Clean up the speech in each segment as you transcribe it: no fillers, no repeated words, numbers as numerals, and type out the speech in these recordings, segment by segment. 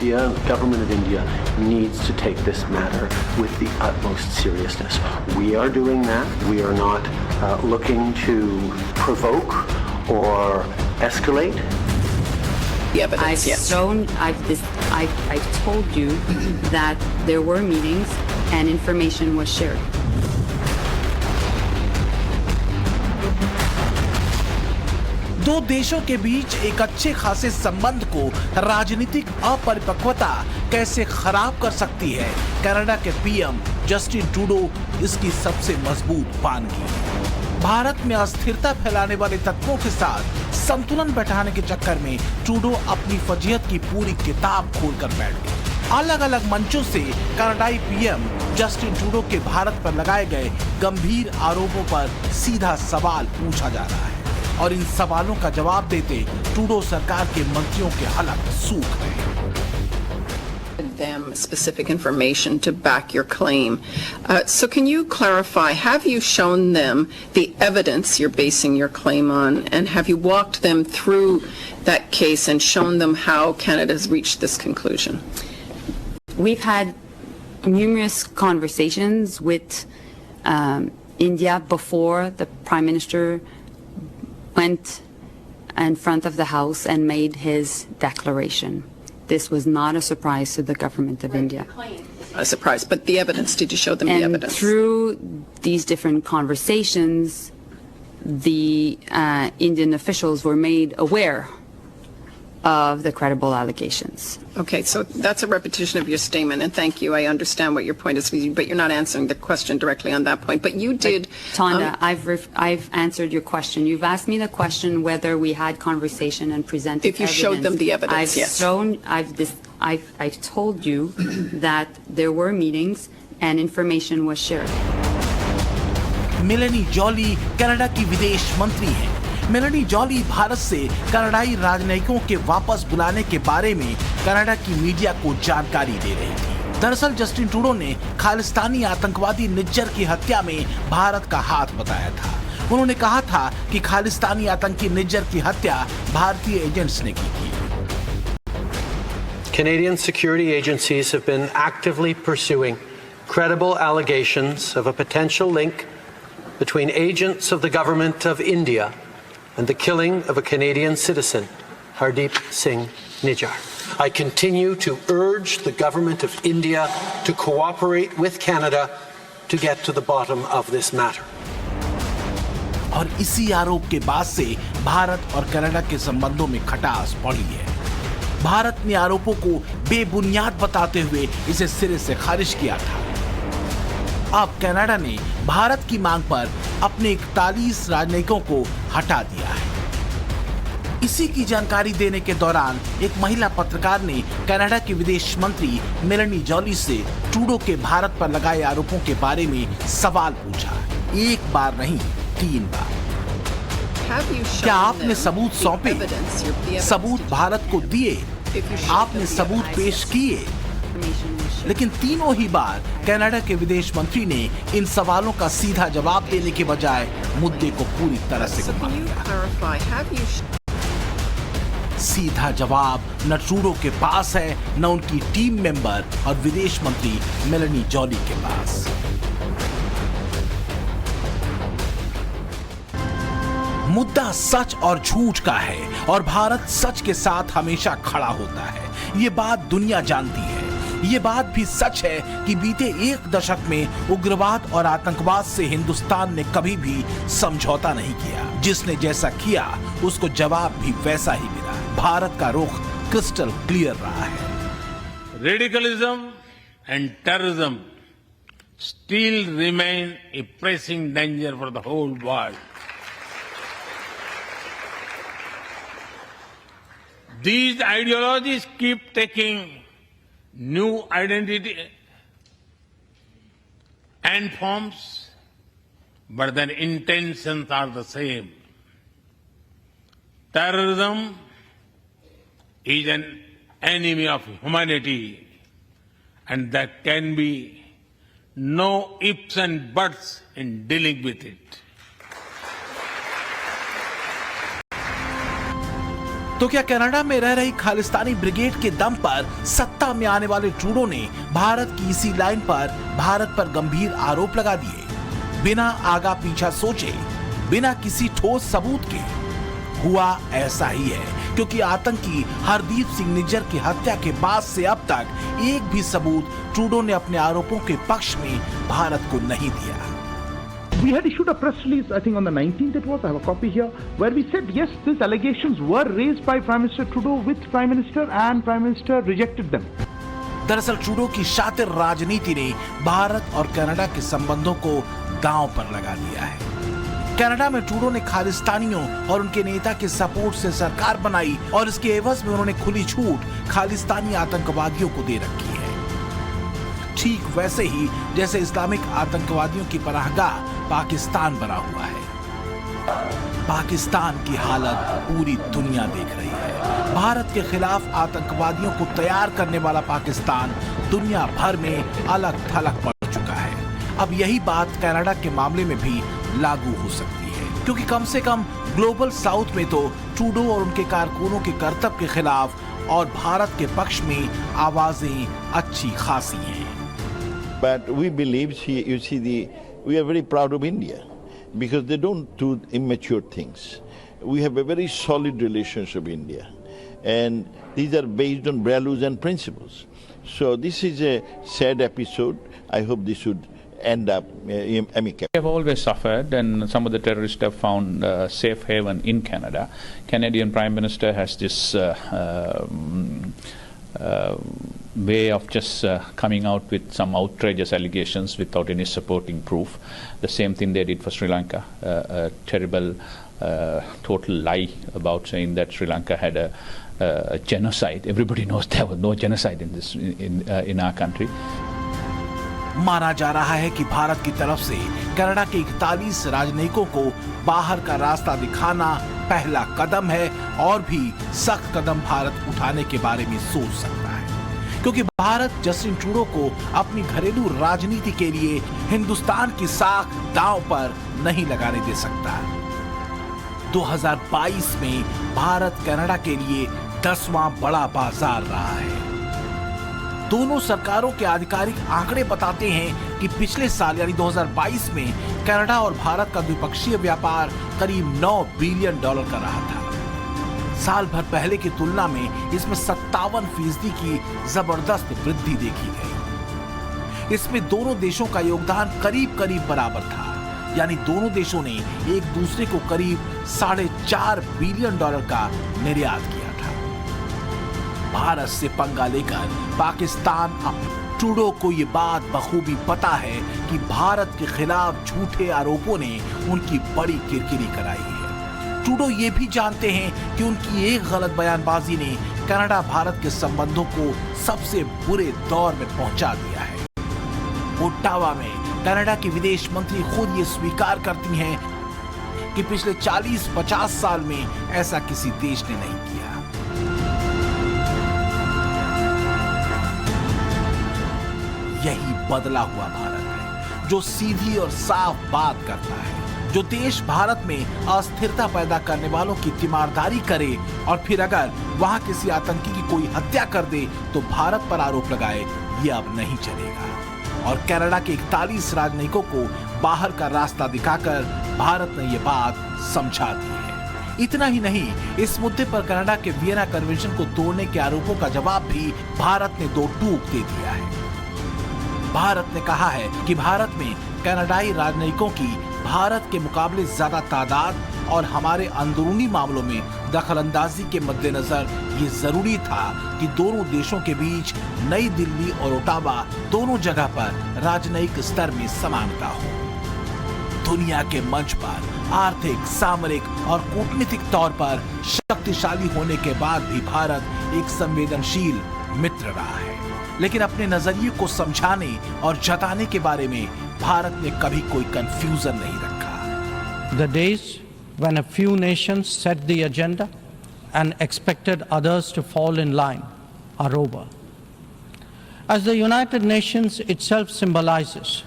India, the government of India, needs to take this matter with the utmost seriousness. We are doing that. We are not looking to provoke or escalate. The evidence, yes. I've told you that there were meetings and information was shared. दो देशों के बीच एक अच्छे खासे संबंध को राजनीतिक अपरिपक्वता कैसे खराब कर सकती है, कनाडा के पीएम जस्टिन ट्रूडो इसकी सबसे मजबूत बानगी। भारत में अस्थिरता फैलाने वाले तत्वों के साथ संतुलन बैठाने के चक्कर में ट्रूडो अपनी फजीहत की पूरी किताब खोलकर बैठ गए। अलग अलग मंचों से कनाडाई पीएम जस्टिन ट्रूडो के भारत पर लगाए गए गंभीर आरोपों पर सीधा सवाल पूछा जा रहा है और इन सवालों का जवाब देते ट्रूडो सरकार के मंत्रियों के हलक सूख गए। Them specific information to back your claim. So can you clarify, have you shown them the evidence you're basing your claim on, and have you walked them through that case and shown them how Canada's reached this conclusion? We've had numerous conversations with India before the Prime Minister went in front of the House and made his declaration. This was not a surprise to the government of India. A surprise, but the evidence, did you show them the evidence? And through these different conversations, the Indian officials were made aware of the credible allegations. Okay, so that's a repetition of your statement, and thank you. I understand what your point is, but you're not answering the question directly on that point. But you did... Tonda, I've answered your question. You've asked me the question whether we had conversation and presented if you evidence. showed them the evidence, yes. I've told you that there were meetings and information was shared. Meloni jolly Canada की विदेश मंत्री हैं। Meloni jolly Bharat से कनाडाई राजनयिकों के वापस बुलाने के बारे में कनाडा की मीडिया को जानकारी दे रही थी। दरअसल जस्टिन ट्रूडो ने खालिस्तानी आतंकवादी निज्जर की हत्या में भारत का हाथ बताया था। उन्होंने कहा था कि खालिस्तानी आतंकी निज्जर की हत्या भारतीय एजेंट्स ने की थी। Canadian security agencies have been actively pursuing credible allegations of a potential link between agents of the government of India and the killing of a Canadian citizen, Hardeep Singh Nijjar. I continue to urge the government of India to cooperate with Canada to get to the bottom of this matter. और इसी आरोप के बाद से भारत और Canada के संबंधों में खटास बढ़ी है। भारत ने आरोपों को बेबुनियाद बताते हुए इसे सिरे से खारिज किया था। अब कनाडा ने भारत की मांग पर अपने 41 राजनयिकों को हटा दिया है। इसी की जानकारी देने के दौरान एक महिला पत्रकार ने कनाडा के विदेश मंत्री मेलेनी जॉली से ट्रूडो के भारत पर लगाए आरोपों के बारे में सवाल पूछा। एक बार नहीं, 3 बार। क्या आपने सबूत सौंपे? सबूत भारत को दिए? आपने सबूत पेश किए? लेकिन तीनों ही बार कनाडा के विदेश मंत्री ने इन सवालों का सीधा जवाब देने के बजाय मुद्दे को पूरी तरह से घुमा दिया। सीधा जवाब न ट्रूडो के पास है, न उनकी टीम मेंबर और विदेश मंत्री मेलेनी जॉली के पास। मुद्दा सच और झूठ का है और भारत सच के साथ हमेशा खड़ा होता है। ये बात दुनिया जानती है। ये बात भी सच है कि बीते 1 दशक में उग्रवाद और आतंकवाद से हिंदुस्तान ने कभी भी समझौता नहीं किया। जिसने जैसा किया उसको जवाब भी वैसा ही मिला। भारत का रुख क्रिस्टल क्लियर रहा है। Radicalism and terrorism still remain a pressing danger for the whole world. These ideologies keep taking new identity and forms, but their intentions are the same. Terrorism is an enemy of humanity, and there can be no ifs and buts in dealing with it. तो क्या Canada में रह रही Khalistani brigade के दम पर सत्ता में आने वाले ट्रूडो ने भारत की इसी लाइन पर भारत पर गंभीर आरोप लगा दिए, बिना आगा पीछा सोचे, बिना किसी ठोस सबूत के? हुआ ऐसा ही है, क्योंकि आतंकी हरदीप सिंह निज्जर की हत्या के बाद से अब तक एक भी सबूत ट्रूडो ने अपने आरोपों के पक्ष में भारत को नहीं दिया। We had issued a press release, I think on the 19th it was, I have a copy here, where we said, yes, these allegations were raised by Prime Minister Trudeau with Prime Minister and Prime Minister rejected them. दरअसल Trudeau की शातिर राजनीति ने भारत और Canada के संबंधों को दांव पर लगा दिया है। कनाडा में ट्रूडो ने खालिस्तानियों और उनके नेता के सपोर्ट से सरकार बनाई और इसके एवज में उन्होंने खुली छूट खालिस्तानी आतंकवादियों को दे रखी है। ठीक वैसे ही जैसे इस्लामिक आतंकवादियों की पनाहगाह पाकिस्तान बना हुआ है। पाकिस्तान की हालत पूरी दुनिया देख रही है। भारत के खिलाफ आतंकवादियों को तैयार करने वाला पाकिस्तान दुनिया भर में अलग थलग पड़ चुका है। अब यही बात कनाडा के मामले में भी लागू हो सकती है, क्योंकि कम से कम ग्लोबल साउथ में तो ट्रूडो और उनके कारकुनों के करतब के खिलाफ और भारत के पक्ष में आवाजें अच्छी खासी हैं। But we believe, we are very proud of India because they don't do immature things. We have a very solid relationship with India, and these are based on values and principles. So this is a sad episode. I hope this should end up amicably. We have always suffered, and some of the terrorists have found safe haven in Canada. Canadian Prime Minister has this way of just coming out with some outrageous allegations without any supporting proof. The same thing they did for Sri Lanka, a terrible, total lie about saying that Sri Lanka had a genocide. Everybody knows there was no genocide in our country. माना जा रहा है कि भारत की तरफ से Canada के 41 राजनयिकों को बाहर का रास्ता दिखाना पहला कदम है और भी सख्त कदम भारत उठाने के बारे में सोच सकता है, क्योंकि भारत जस्टिन ट्रूडो को अपनी घरेलू राजनीति के लिए हिंदुस्तान की साख दांव पर नहीं लगाने दे सकता। 2022 में भारत कनाडा के लिए 10वां बड़ा बाजार रहा है। दोनों सरकारों के आधिकारिक आंकड़े बताते हैं कि पिछले साल यानी 2022 में कनाडा और भारत का द्विपक्षीय व्यापार करीब $9 बिलियन का रहा था। साल भर पहले की तुलना में इसमें 57% की जबरदस्त वृद्धि देखी गई। इसमें दोनों देशों का योगदान करीब करीब बराबर था, यानी दोनों देशों ने एक दूसरे को करीब $4.5 बिलियन का निर्यात किया था। भारत से पंगा लेकर पाकिस्तान ट्रूडो को ये बात बखूबी पता है कि भारत के खिलाफ झूठे आरोपों ने उनकी बड़ी किरकिरी कराई है। ट्रूडो ये भी जानते हैं कि उनकी एक गलत बयानबाजी ने कनाडा भारत के संबंधों को सबसे बुरे दौर में पहुंचा दिया है। ओटावा में कनाडा की विदेश मंत्री खुद ये स्वीकार करती हैं कि पिछले 40-50 साल में ऐसा किसी देश ने नहीं किया। यही बदला हुआ भारत है जो सीधी और साफ बात करता है, जो देश भारत में अस्थिरता पैदा करने वालों की तीमारदारी करे और फिर अगर वहां किसी आतंकी की कोई हत्या कर दे तो भारत पर आरोप लगाए, ये अब नहीं चलेगा। और कनाडा के 41 राजनयिकों को बाहर का रास्ता दिखाकर भारत ने ये बात समझा दी है। इतना ही नहीं, इस मुद्दे पर कनाडा के वियना कन्वेंशन को तोड़ने के आरोपों का जवाब भी भारत ने दो टूक दे दिया है। भारत ने कहा है कि भारत में कनाडाई राजनयिकों की भारत के मुकाबले ज्यादा तादाद और हमारे अंदरूनी मामलों में दखलंदाजी के मद्देनजर ये जरूरी था कि दोनों देशों के बीच नई दिल्ली और ओटावा दोनों जगह पर राजनयिक स्तर में समानता हो। दुनिया के मंच पर आर्थिक, सामरिक और कूटनीतिक तौर पर शक्तिशाली होने के बाद भी भारत एक संवेदनशील मित्र रहा है, लेकिन अपने नजरिए को समझाने और जताने के बारे में भारत ने कभी कोई कंफ्यूजन नहीं रखा। The days when a few nations set the agenda and expected others to fall in line are over. As the United Nations itself symbolizes,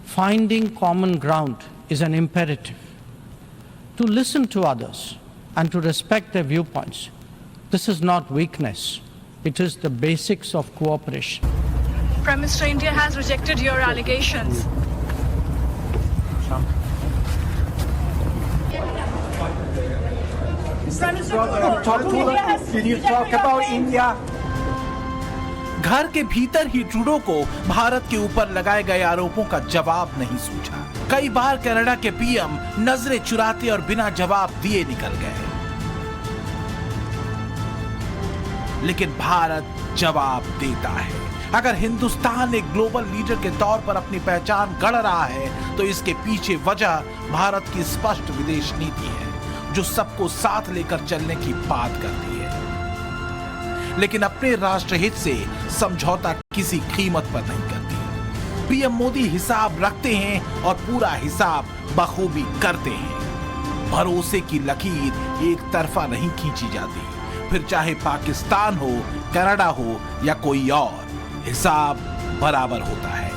finding common ground is an imperative. To listen to others and to respect their viewpoints This is not weakness. It is the basics of cooperation. Prime Minister, India has rejected your allegations. Prime Minister, Can you talk about India? घर के भीतर ही Trudeau को भारत के ऊपर लगाए गए आरोपों का जवाब नहीं सूझा। कई बार कनाडा के पीएम नजरें चुराते और बिना जवाब दिए निकल गए, लेकिन भारत जवाब देता है। अगर हिंदुस्तान एक ग्लोबल लीडर के तौर पर अपनी पहचान गढ़ रहा है तो इसके पीछे वजह भारत की स्पष्ट विदेश नीति है, जो सबको साथ लेकर चलने की बात करती है, लेकिन अपने राष्ट्रहित से समझौता किसी कीमत पर नहीं करती। पीएम मोदी हिसाब रखते हैं और पूरा हिसाब बखूबी करते हैं। भरोसे की लकीर एक तरफा नहीं खींची जाती, फिर चाहे पाकिस्तान हो, कनाडा हो या कोई और, हिसाब बराबर होता है।